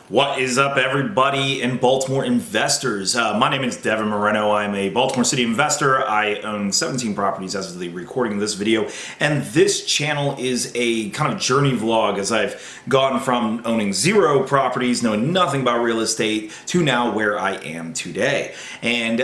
What is up, everybody in Baltimore investors? My name is Devin Moreno. I'm a Baltimore City investor. I own 17 properties as of the recording of this video, and this channel is a kind of journey vlog as I've gone from owning 0 properties, knowing nothing about real estate, to now where I am today. And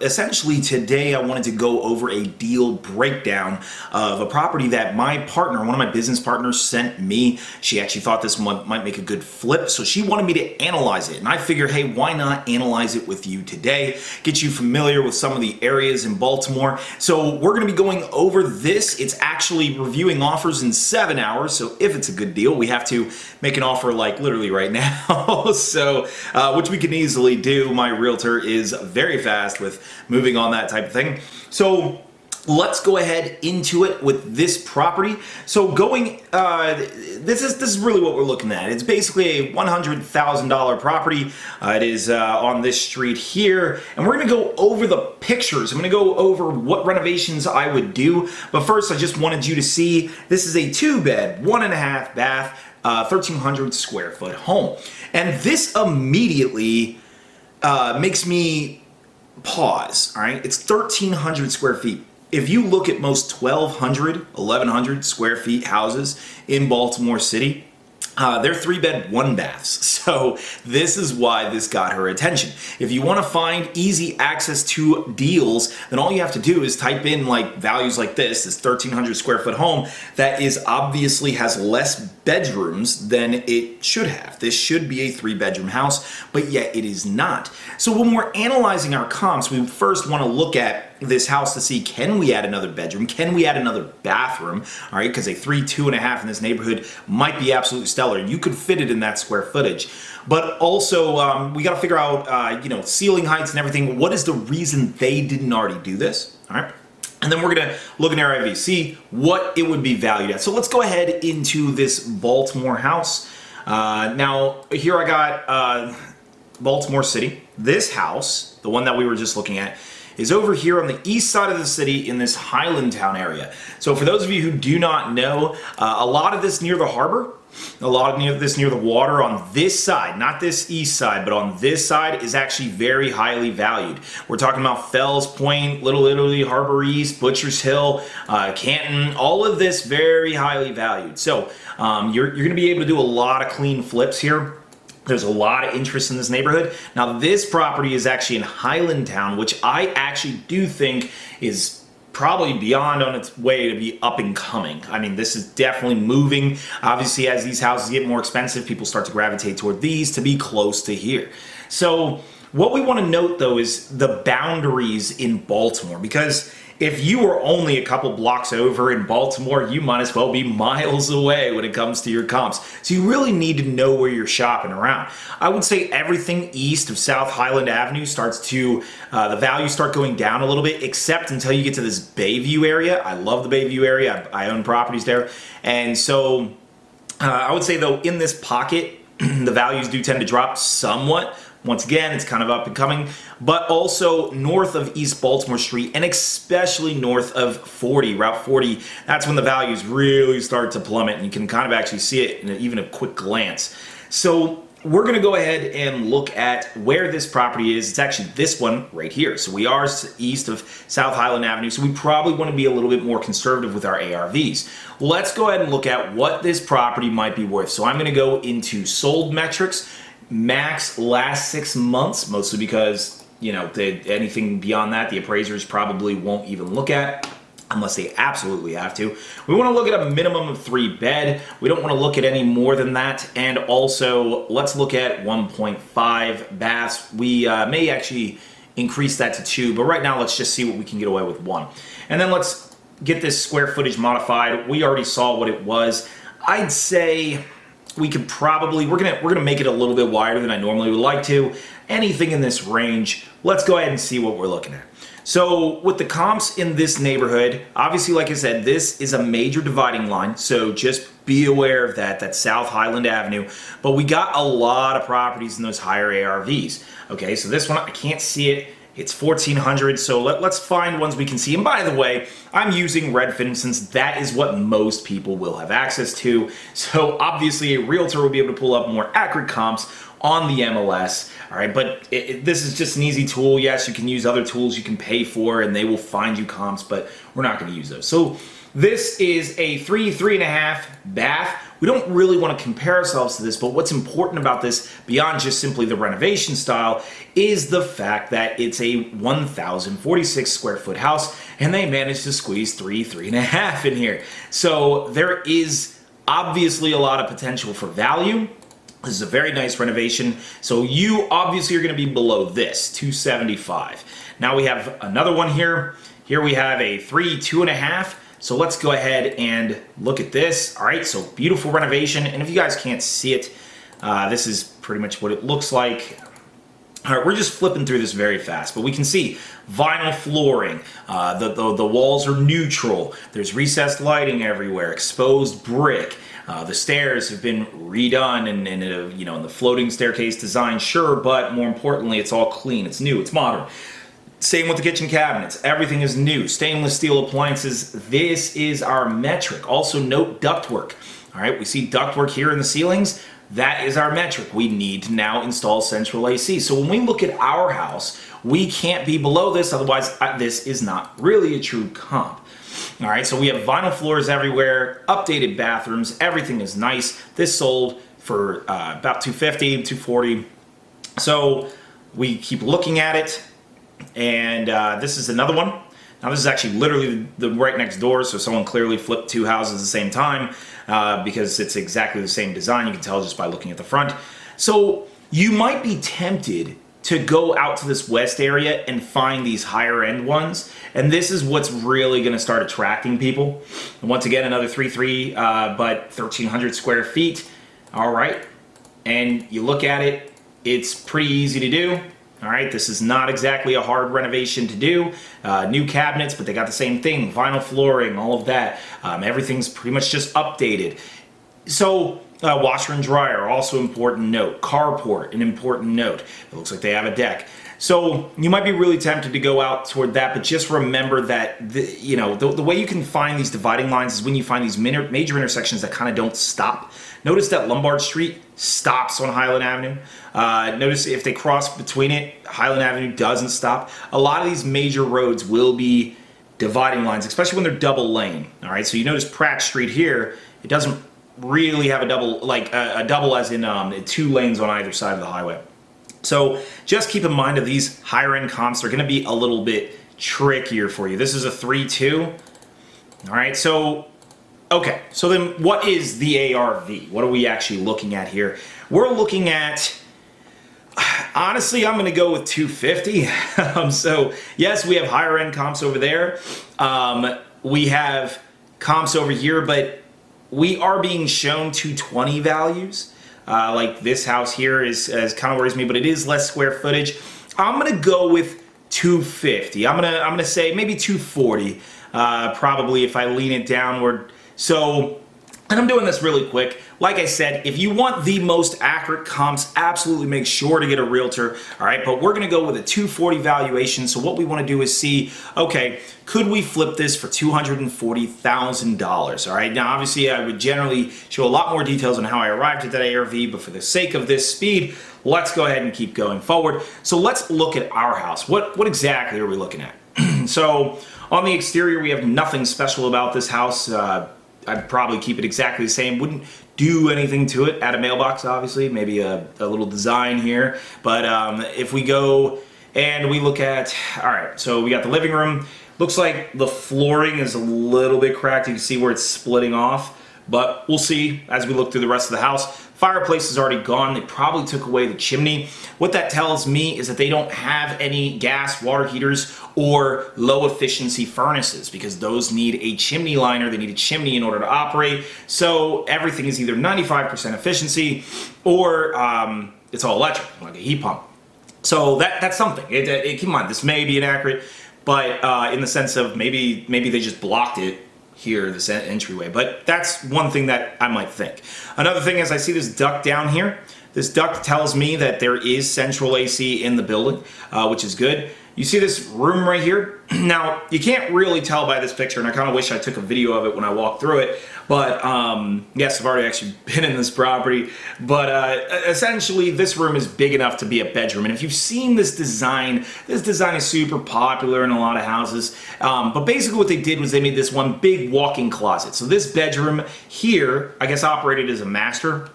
essentially today I wanted to go over a deal breakdown of a property that my partner, one of my business partners, sent me. She actually thought this one might make a good flip, so she wanted me to analyze it, and I figured, hey, why not analyze it with you today, get you familiar with some of the areas in Baltimore. So we're going to be going over this. It's actually reviewing offers in 7 hours, so if it's a good deal, we have to make an offer like literally right now. So which we can easily do. My realtor is very fast with moving on that type of thing. So let's go ahead into it with this property. So this is really what we're looking at. It's basically a $100,000 property. It is on this street here, and we're gonna go over the pictures. I'm gonna go over what renovations I would do, but first I just wanted you to see this is a 2-bed, 1.5 bath, 1,300 square foot home. And this immediately makes me pause, all right? It's 1,300 square feet. If you look at most 1,100 square feet houses in Baltimore City, they're 3-bed, 1-baths. So this is why this got her attention. If you want to find easy access to deals, then all you have to do is type in like values like this 1,300 square foot home that is obviously has less bedrooms than it should have. This should be a 3-bedroom house, but yet it is not. So when we're analyzing our comps, we first want to look at this house to see, can we add another bedroom? Can we add another bathroom? All right, because a 3, 2.5 in this neighborhood might be absolutely stellar. You could fit it in that square footage. But also, we got to figure out, ceiling heights and everything. What is the reason they didn't already do this? All right. And then we're going to look in our IV, see what it would be valued at. So let's go ahead into this Baltimore house. Now, here I got Baltimore City. This house, the one that we were just looking at, is over here on the east side of the city in this Highlandtown area. So for those of you who do not know, a lot of this near the harbor, a lot of this near the water on this side, not this east side, but on this side is actually very highly valued. We're talking about Fells Point, Little Italy, Harbor East, Butchers Hill, Canton, all of this very highly valued. So you're going to be able to do a lot of clean flips here. There's a lot of interest in this neighborhood. Now, this property is actually in Highlandtown, which I actually do think is probably beyond on its way to be up and coming. I mean, this is definitely moving. Obviously, as these houses get more expensive, people start to gravitate toward these to be close to here. So what we want to note, though, is the boundaries in Baltimore, because if you were only a couple blocks over in Baltimore, you might as well be miles away when it comes to your comps. So you really need to know where you're shopping around. I would say everything east of South Highland Avenue starts to, the values start going down a little bit, except until you get to this Bayview area. I love the Bayview area. I own properties there. And so I would say, though, in this pocket, the values do tend to drop somewhat. Once again, it's kind of up and coming, but also north of East Baltimore Street, and especially north of Route 40, that's when the values really start to plummet, and you can kind of actually see it in even a quick glance. So we're going to go ahead and look at where this property is. It's actually this one right here. So we are east of South Highland Avenue, so we probably want to be a little bit more conservative with our ARVs. Let's go ahead and look at what this property might be worth. So I'm going to go into sold metrics, max last 6 months, mostly because, anything beyond that, the appraisers probably won't even look at unless they absolutely have to. We want to look at a minimum of 3-bed. We don't want to look at any more than that. And also, let's look at 1.5 baths. We may actually increase that to 2, but right now let's just see what we can get away with 1. And then let's get this square footage modified. We already saw what it was. I'd say we could probably, we're gonna make it a little bit wider than I normally would like to. Anything in this range, let's go ahead and see what we're looking at. So with the comps in this neighborhood, obviously, like I said, this is a major dividing line, so just be aware of that. That's South Highland Avenue, but we got a lot of properties in those higher ARVs. Okay, so this one, I can't see it It's 1400, so let's find ones we can see. And by the way, I'm using Redfin since that is what most people will have access to. So obviously a realtor will be able to pull up more accurate comps on the MLS. All right, but this is just an easy tool. Yes, you can use other tools you can pay for and they will find you comps, but we're not going to use those. So this is a 3.5 bath. We don't really want to compare ourselves to this, but what's important about this, beyond just simply the renovation style, is the fact that it's a 1,046 square foot house, and they managed to squeeze 3.5 in here. So there is obviously a lot of potential for value. This is a very nice renovation. So you obviously are going to be below this, 275. Now we have another one here. Here we have a 2.5. So let's go ahead and look at this. All right, so beautiful renovation. And if you guys can't see it, this is pretty much what it looks like. All right, we're just flipping through this very fast, but we can see vinyl flooring. The walls are neutral. There's recessed lighting everywhere, exposed brick. The stairs have been redone and you know, in the floating staircase design, sure, but more importantly, it's all clean, it's new, it's modern. Same with the kitchen cabinets. Everything is new. Stainless steel appliances. This is our metric. Also note ductwork. All right, we see ductwork here in the ceilings. That is our metric. We need to now install central AC. So when we look at our house, we can't be below this. Otherwise, this is not really a true comp. All right, so we have vinyl floors everywhere, updated bathrooms. Everything is nice. This sold for about $250, $240. So we keep looking at it. And this is another one. Now this is actually literally the right next door, so someone clearly flipped two houses at the same time because it's exactly the same design. You can tell just by looking at the front. So you might be tempted to go out to this west area and find these higher end ones, and this is what's really going to start attracting people. And once again, another 3.3 but 1,300 square feet. All right, and you look at it, it's pretty easy to do. All right, this is not exactly a hard renovation to do. New cabinets, but they got the same thing. Vinyl flooring, all of that. Everything's pretty much just updated. So, washer and dryer, also important note. Carport, an important note. It looks like they have a deck. So you might be really tempted to go out toward that, but just remember that the way you can find these dividing lines is when you find these major intersections that kind of don't stop. Notice that Lombard Street stops on Highland Avenue. Notice if they cross between it, Highland Avenue doesn't stop. A lot of these major roads will be dividing lines, especially when they're double lane. All right, so you notice Pratt Street here, it doesn't really have a double, like a double as in 2 lanes on either side of the highway. So just keep in mind that these higher end comps are going to be a little bit trickier for you. This is a 3.2. All right, so okay, so then what is the ARV? What are we actually looking at here? We're looking at, honestly, I'm going to go with 250. So yes, we have higher end comps over there. We have comps over here, but we are being shown 220 values. Like this house here is kind of worries me, but it is less square footage. I'm gonna go with 250. I'm gonna say maybe 240, probably if I lean it downward. So, and I'm doing this really quick. Like I said, if you want the most accurate comps, absolutely make sure to get a realtor. All right, but we're gonna go with a 240 valuation. So what we want to do is see, okay, could we flip this for $240,000? All right, now obviously I would generally show a lot more details on how I arrived at that ARV, but for the sake of this speed, let's go ahead and keep going forward. So let's look at our house. What exactly are we looking at? So on the exterior, we have nothing special about this house. I'd probably keep it exactly the same. Wouldn't do anything to it. Add a mailbox, obviously, maybe a little design here. But if we go and we look at, all right, so we got the living room. Looks like the flooring is a little bit cracked. You can see where it's splitting off, but we'll see as we look through the rest of the house. Fireplace is already gone. They probably took away the chimney. What that tells me is that they don't have any gas water heaters or low efficiency furnaces because those need a chimney liner. They need a chimney in order to operate. So everything is either 95% efficiency or it's all electric, like a heat pump. So that's something. Keep in mind, this may be inaccurate, but in the sense of maybe they just blocked it here, this entryway. But that's one thing that I might think. Another thing is I see this duct down here. This duct tells me that there is central AC in the building, which is good. You see this room right here? Now, you can't really tell by this picture, and I kind of wish I took a video of it when I walked through it, but yes, I've already actually been in this property, but essentially this room is big enough to be a bedroom. And if you've seen this design is super popular in a lot of houses, but basically what they did was they made this one big walk-in closet. So this bedroom here, I guess, operated as a master.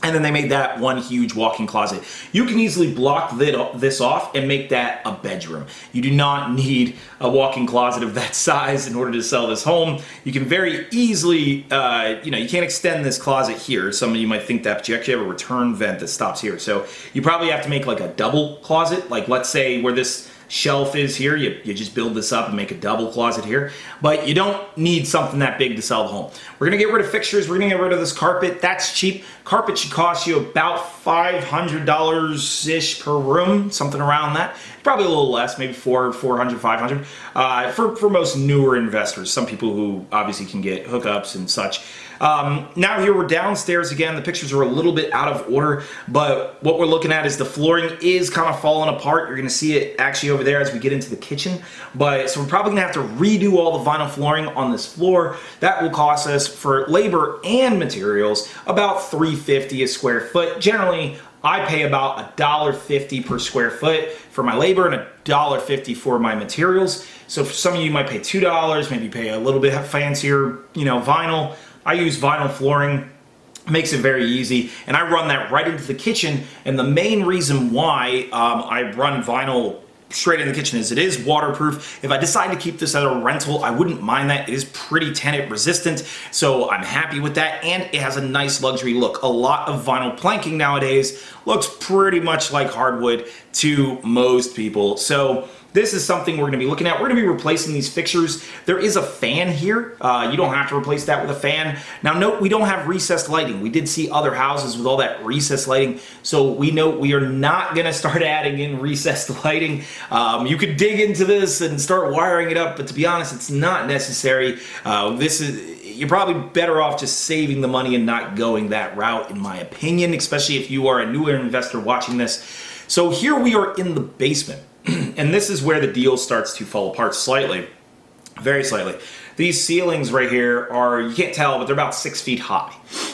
And then they made that one huge walk-in closet. You can easily block this off and make that a bedroom. You do not need a walk-in closet of that size in order to sell this home. You can very easily, you can't extend this closet here. Some of you might think that, but you actually have a return vent that stops here. So you probably have to make like a double closet. Like let's say where this shelf is here, you just build this up and make a double closet here, but you don't need something that big to sell the home. We're gonna get rid of fixtures, we're gonna get rid of this carpet. That's cheap. Carpet should cost you about $500-ish per room, something around that. Probably a little less, maybe $400, $500 for most newer investors, some people who obviously can get hookups and such. Now here we're downstairs again. The pictures are a little bit out of order, but what we're looking at is the flooring is kind of falling apart. You're going to see it actually over there as we get into the kitchen. So we're probably going to have to redo all the vinyl flooring on this floor. That will cost us, for labor and materials, about $3.50 a square foot. Generally, I pay about $1.50 per square foot for my labor and $1.50 for my materials. So for some of you might pay $2, maybe pay a little bit fancier, vinyl. I use vinyl flooring, makes it very easy, and I run that right into the kitchen. And the main reason why I run vinyl straight in the kitchen is it is waterproof. If I decide to keep this as a rental, I wouldn't mind that. It is pretty tenant resistant, so I'm happy with that, and it has a nice luxury look. A lot of vinyl planking nowadays looks pretty much like hardwood to most people. So this is something we're going to be looking at. We're going to be replacing these fixtures. There is a fan here. You don't have to replace that with a fan. Now note, we don't have recessed lighting. We did see other houses with all that recessed lighting, so we know we are not going to start adding in recessed lighting. You could dig into this and start wiring it up, but to be honest, it's not necessary. You're probably better off just saving the money and not going that route, in my opinion, especially if you are a newer investor watching this. So here we are in the basement. And this is where the deal starts to fall apart slightly, very slightly. These ceilings right here are, you can't tell, but they're about 6 feet high.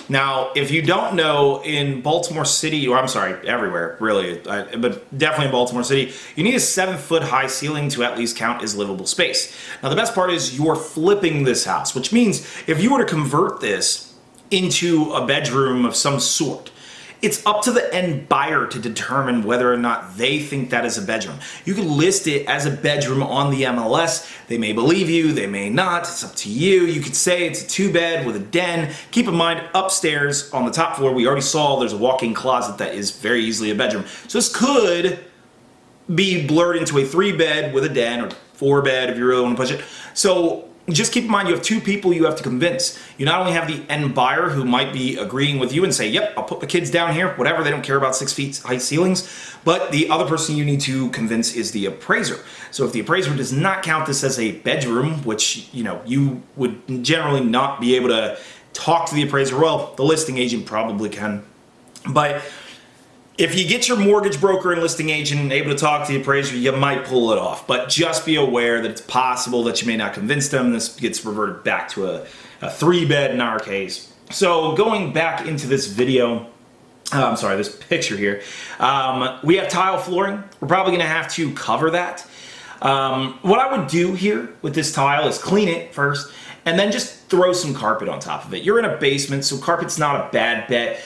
Now, if you don't know, in Baltimore City, or I'm sorry, everywhere, really, but definitely in Baltimore City, you need a 7-foot high ceiling to at least count as livable space. Now, the best part is you're flipping this house, which means if you were to convert this into a bedroom of some sort, it's up to the end buyer to determine whether or not they think that is a bedroom. You can list it as a bedroom on the MLS. They may believe you, they may not. It's up to you. You could say it's a 2-bed with a den. Keep in mind, upstairs on the top floor, we already saw there's a walk-in closet that is very easily a bedroom. So this could be blurred into a 3-bed with a den, or 4-bed if you really want to push it. So just keep in mind, you have 2 people you have to convince. You not only have the end buyer who might be agreeing with you and say, yep, I'll put the kids down here, whatever, they don't care about 6 feet high ceilings, but the other person you need to convince is the appraiser. So if the appraiser does not count this as a bedroom, which you would generally not be able to talk to the appraiser, well, the listing agent probably can, but if you get your mortgage broker and listing agent able to talk to the appraiser, you might pull it off. But just be aware that it's possible that you may not convince them. This gets reverted back to a 3-bed in our case. So going back into this video, this picture here, we have tile flooring. We're probably going to have to cover that. What I would do here with this tile is clean it first, and then just throw some carpet on top of it. You're in a basement, so carpet's not a bad bet.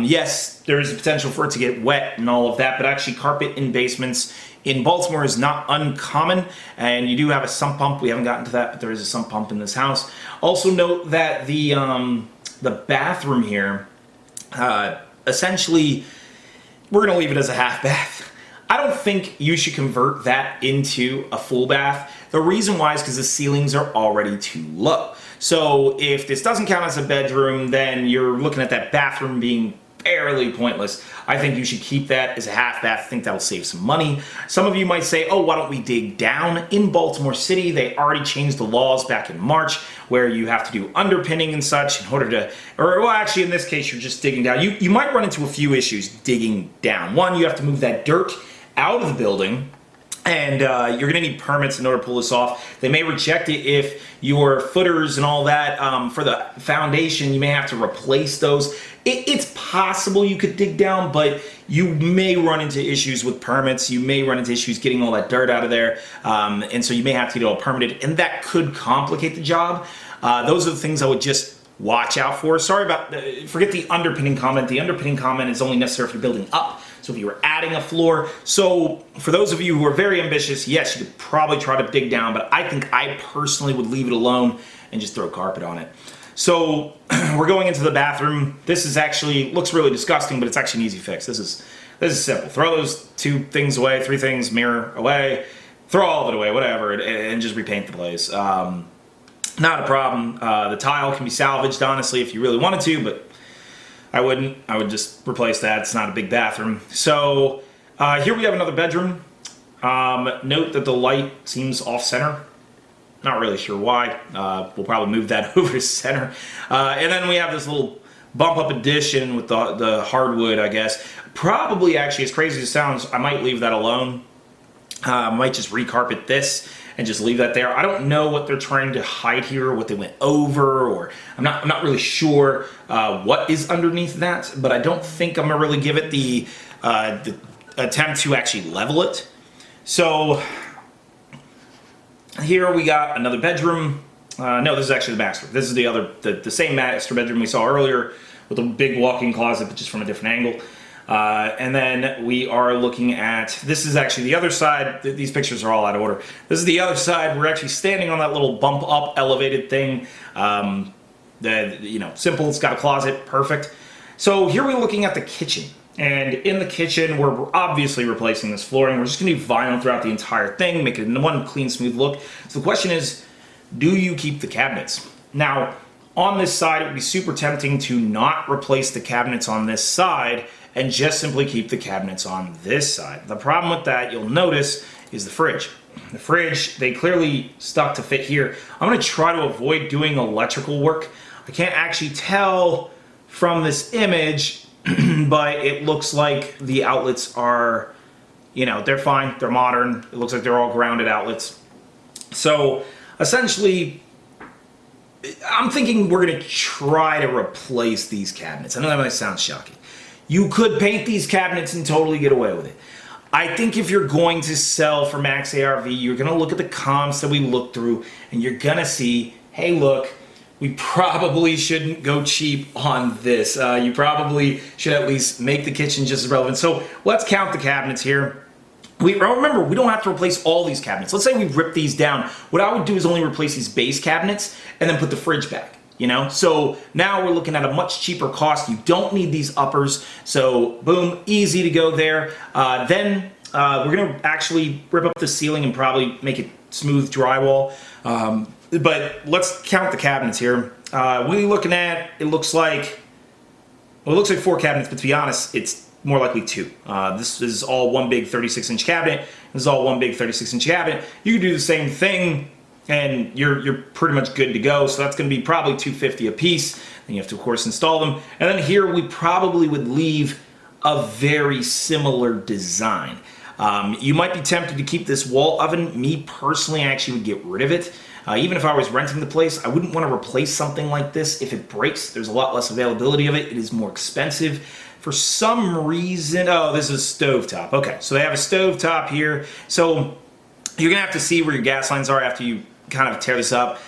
Yes, there is a potential for it to get wet and all of that, but actually carpet in basements in Baltimore is not uncommon, and you do have a sump pump. We haven't gotten to that, but there is a sump pump in this house. Also note that the bathroom here, essentially, we're gonna leave it as a half bath. I don't think you should convert that into a full bath. The reason why is because the ceilings are already too low. So if this doesn't count as a bedroom, then you're looking at that bathroom being fairly pointless. I think you should keep that as a half bath. I think that'll save some money. Some of you might say, oh, why don't we dig down? In Baltimore City, they already changed the laws back in March where you have to do underpinning and such in order to, or well, actually in this case, you're just digging down. You might run into a few issues digging down. One, you have to move that dirt out of the building. And you're going to need permits in order to pull this off. They may reject it if your footers and all that for the foundation, you may have to replace those. It's possible you could dig down, but you may run into issues with permits. You may run into issues getting all that dirt out of there. And so you may have to get it all permitted, and that could complicate the job. Those are the things I would just watch out for. Sorry about, forget the underpinning comment. The underpinning comment is only necessary if you're building up. So if you were adding a floor, so for those of you who are very ambitious, yes, you could probably try to dig down, but I think I personally would leave it alone and just throw carpet on it. So we're going into the bathroom. This is actually, looks really disgusting, but it's actually an easy fix. This is simple. Throw those 2 things away, 3 things, mirror away, throw all of it away, whatever, and just repaint the place. Not a problem. The tile can be salvaged, honestly, if you really wanted to, but I wouldn't. I would just replace that. It's not a big bathroom. So here we have another bedroom. Note that the light seems off-center. Not really sure why. We'll probably move that over to center. And then we have this little bump-up addition with the hardwood, I guess. Probably, actually, as crazy as it sounds, I might leave that alone. I might just recarpet this and just leave that there. I don't know what they're trying to hide here, what they went over, or I'm not really sure what is underneath that, but I don't think I'm gonna really give it the attempt to actually level it. So here we got another bedroom. No, this is actually the master. This is the same master bedroom we saw earlier with a big walk-in closet, but just from a different angle. And then we are looking at, this is actually the other side. These pictures are all out of order. This is the other side. We're actually standing on that little bump up elevated thing. Simple, it's got a closet, perfect. So here we're looking at the kitchen. And in the kitchen, we're obviously replacing this flooring. We're just gonna do vinyl throughout the entire thing, make it one clean, smooth look. So the question is, do you keep the cabinets? Now, on this side, it would be super tempting to not replace the cabinets on this side and just simply keep the cabinets on this side. The problem with that, you'll notice, is the fridge. The fridge, they clearly stuck to fit here. I'm gonna try to avoid doing electrical work. I can't actually tell from this image, but it looks like the outlets are, they're fine, they're modern. It looks like they're all grounded outlets. So essentially, I'm thinking we're gonna try to replace these cabinets. I know that might sound shocking. You could paint these cabinets and totally get away with it. I think if you're going to sell for max ARV, you're gonna look at the comps that we looked through and you're gonna see, hey look, we probably shouldn't go cheap on this. You probably should at least make the kitchen just as relevant. So let's count the cabinets here. Remember, we don't have to replace all these cabinets. Let's say we rip these down. What I would do is only replace these base cabinets and then put the fridge back. So now we're looking at a much cheaper cost. You don't need these uppers, so boom, easy to go there. Then we're gonna actually rip up the ceiling and probably make it smooth drywall. But let's count the cabinets here. We're looking at, it looks like 4 cabinets, but to be honest, it's more likely 2. This is all one big 36-inch cabinet. This is all one big 36-inch cabinet. You can do the same thing and you're pretty much good to go. So that's gonna be probably $250 a piece. Then you have to, of course, install them. And then here we probably would leave a very similar design. You might be tempted to keep this wall oven. Me personally, I actually would get rid of it. Even if I was renting the place, I wouldn't want to replace something like this. If it breaks, there's a lot less availability of it. It is more expensive. For some reason, oh, this is a stovetop. Okay, so they have a stovetop here. So you're gonna have to see where your gas lines are after you kind of tear this up.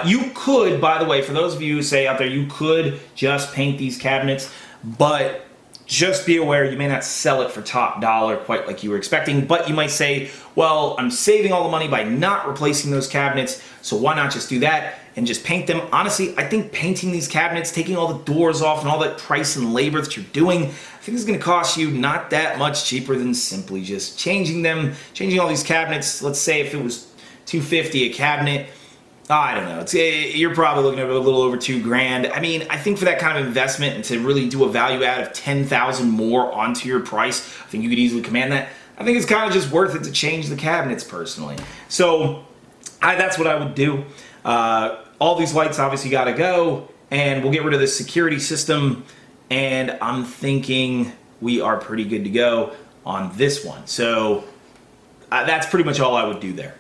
You could, by the way, for those of you who say out there, you could just paint these cabinets, but just be aware you may not sell it for top dollar quite like you were expecting, but you might say, well, I'm saving all the money by not replacing those cabinets, so why not just do that and just paint them? Honestly, I think painting these cabinets, taking all the doors off and all that price and labor that you're doing, I think it's gonna cost you not that much cheaper than simply just changing them, changing all these cabinets. Let's say if it was $250 a cabinet, I don't know. You're probably looking at a little over $2,000. I mean, I think for that kind of investment and to really do a value add of 10,000 more onto your price, I think you could easily command that. I think it's kind of just worth it to change the cabinets personally. So that's what I would do. All these lights obviously got to go, and we'll get rid of the security system. And I'm thinking we are pretty good to go on this one. So that's pretty much all I would do there.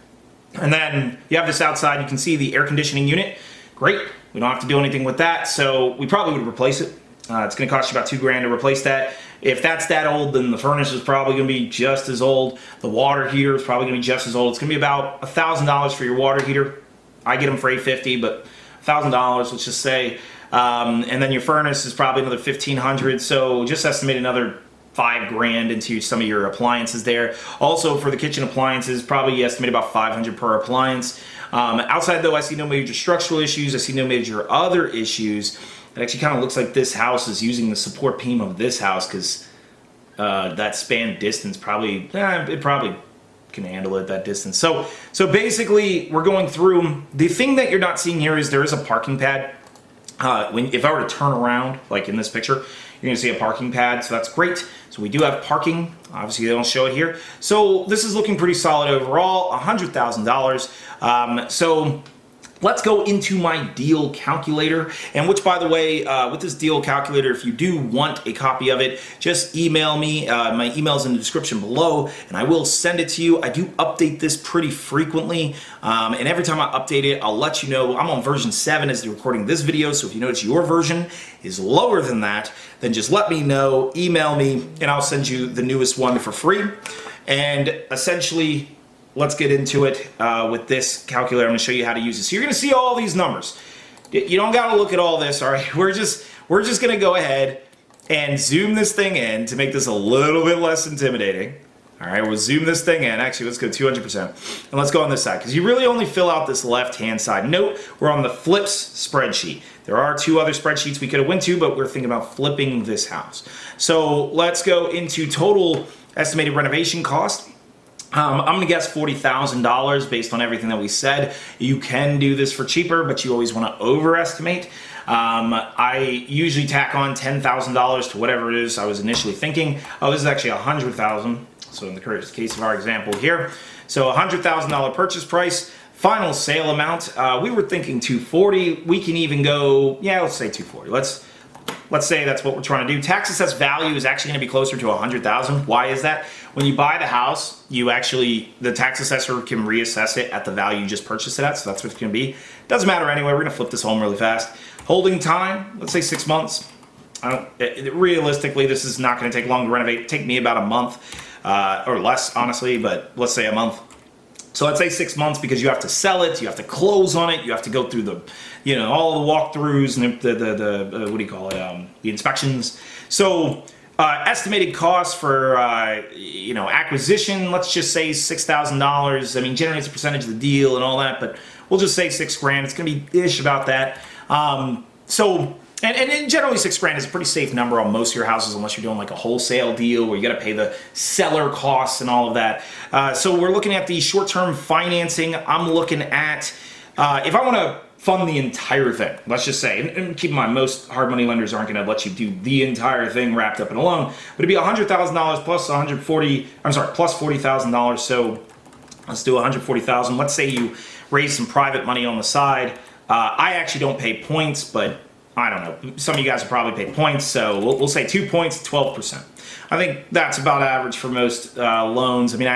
And then you have this outside, you can see the air conditioning unit. Great, we don't have to do anything with that, so we probably would replace it. It's gonna cost you about $2,000 to replace that. If that's that old, then the furnace is probably gonna be just as old. The water heater is probably gonna be just as old. It's gonna be about $1,000 for your water heater. I get them for $850, but $1,000, let's just say. And then your furnace is probably another $1,500, so just estimate another $5,000 into some of your appliances there. Also for the kitchen appliances, probably estimate about $500 per appliance. Outside though, I see no major structural issues. I see no major other issues. It actually kind of looks like this house is using the support beam of this house because that span distance probably, it probably can handle it that distance. So basically we're going through, the thing that you're not seeing here is there is a parking pad. If I were to turn around, like in this picture, you're gonna see a parking pad, so that's great. So we do have parking. Obviously, they don't show it here. So this is looking pretty solid overall, $100,000. So let's go into my deal calculator, and which, by the way, with this deal calculator, if you do want a copy of it, just email me. My email is in the description below, and I will send it to you. I do update this pretty frequently, and every time I update it, I'll let you know. I'm on version 7 as the recording this video, so if you notice your version is lower than that, then just let me know, email me, and I'll send you the newest one for free. And essentially, let's get into it with this calculator. I'm going to show you how to use it. So you're going to see all these numbers. You don't got to look at all this, all right? We're just going to go ahead and zoom this thing in to make this a little bit less intimidating. All right, we'll zoom this thing in. Actually, let's go 200%. And let's go on this side, because you really only fill out this left-hand side. Note, we're on the flips spreadsheet. There are 2 other spreadsheets we could have went to, but we're thinking about flipping this house. So let's go into total estimated renovation cost. I'm going to guess $40,000 based on everything that we said. You can do this for cheaper, but you always want to overestimate. I usually tack on $10,000 to whatever it is I was initially thinking. Oh, this is actually $100,000. So in the case of our example here, so $100,000 purchase price, final sale amount. We were thinking $240,000. We can even go, yeah, let's say $240,000. Let's say that's what we're trying to do. Tax assessed value is actually going to be closer to $100,000. Why is that? When you buy the house, the tax assessor can reassess it at the value you just purchased it at. So that's what it's going to be. Doesn't matter anyway. We're going to flip this home really fast. Holding time, let's say 6 months. Realistically, this is not going to take long to renovate. It'd take me about a month or less, honestly, but let's say a month. So let's say 6 months because you have to sell it, you have to close on it, you have to go through the, all the walkthroughs and the what do you call it, the inspections. So estimated cost for, acquisition, let's just say $6,000. I mean, generally it's a percentage of the deal and all that, but we'll just say $6,000. It's going to be ish about that. And generally $6,000 is a pretty safe number on most of your houses unless you're doing like a wholesale deal where you got to pay the seller costs and all of that. So we're looking at the short-term financing. I'm looking at, if I want to fund the entire thing, let's just say, and keep in mind, most hard money lenders aren't going to let you do the entire thing wrapped up in a loan, but it'd be $100,000 plus plus $40,000. So let's do $140,000. Let's say you raise some private money on the side. I actually don't pay points, but I don't know. Some of you guys will probably pay points, so we'll say 2 points, 12%. I think that's about average for most loans. I mean,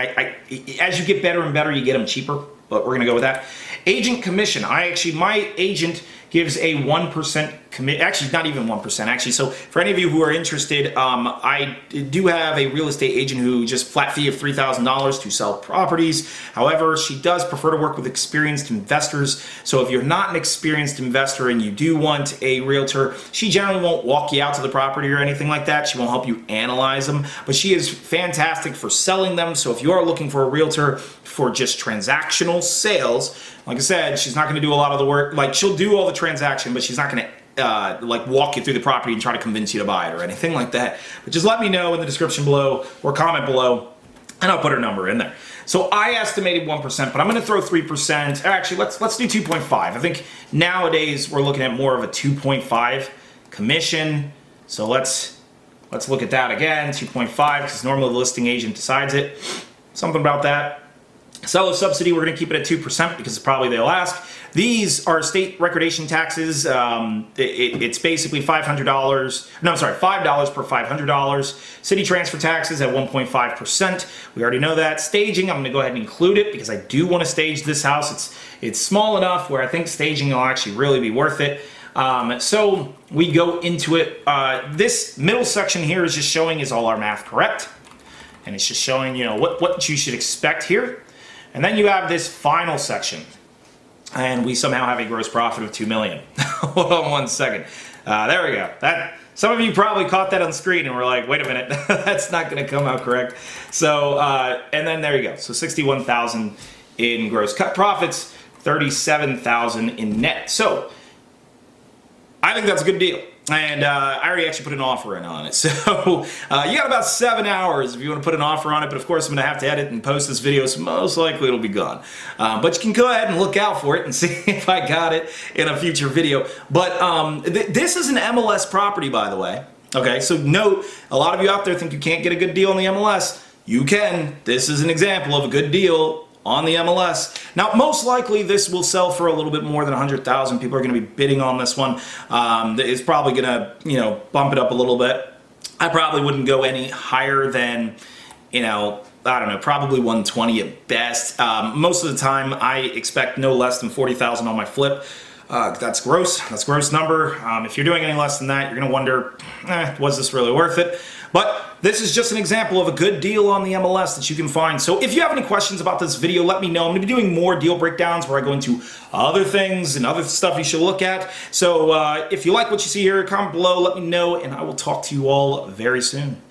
as you get better and better, you get them cheaper, but we're going to go with that. Agent commission. My agent gives a 1% commit. Actually, not even 1%. Actually, so for any of you who are interested, I do have a real estate agent who just flat fee of $3,000 to sell properties. However, she does prefer to work with experienced investors. So if you're not an experienced investor and you do want a realtor, she generally won't walk you out to the property or anything like that. She won't help you analyze them, but she is fantastic for selling them. So if you are looking for a realtor for just transactional sales, like I said, she's not going to do a lot of the work. Like, she'll do all the transaction, but she's not going to like walk you through the property and try to convince you to buy it or anything like that. But just let me know in the description below or comment below and I'll put her number in there. So I estimated 1%, but I'm going to throw 3%. Actually, let's do 2.5. I think nowadays we're looking at more of a 2.5 commission. So let's look at that again, 2.5, because normally the listing agent decides it. Something about that. Seller subsidy, we're going to keep it at 2% because probably they'll ask. These are state recordation taxes. It's basically $500. No, I'm sorry, $5 per $500. City transfer taxes at 1.5%. We already know that. Staging, I'm going to go ahead and include it because I do want to stage this house. It's small enough where I think staging will actually really be worth it. So we go into it. This middle section here is just showing, is all our math correct? And it's just showing, you know, what you should expect here. And then you have this final section, and we somehow have a gross profit of $2 million. Hold on one second. There we go. Some of you probably caught that on screen and were like, wait a minute, that's not going to come out correct. So, and then there you go. So $61,000 in gross cut profits, $37,000 in net. So I think that's a good deal. And I already actually put an offer in on it. So you got about 7 hours if you want to put an offer on it. But of course, I'm going to have to edit and post this video, so most likely it'll be gone. But you can go ahead and look out for it and see if I got it in a future video. But this is an MLS property, by the way. Okay, so note, a lot of you out there think you can't get a good deal on the MLS. You can. This is an example of a good deal on the MLS. Now, most likely this will sell for a little bit more than 100,000. People are going to be bidding on this one. It's probably going to, you know, bump it up a little bit. I probably wouldn't go any higher than, you know, I don't know, probably 120 at best. Most of the time, I expect no less than 40,000 on my flip. That's gross. That's gross number. If you're doing any less than that, you're going to wonder, was this really worth it? But this is just an example of a good deal on the MLS that you can find. So if you have any questions about this video, let me know. I'm going to be doing more deal breakdowns where I go into other things and other stuff you should look at. So if you like what you see here, comment below, let me know, and I will talk to you all very soon.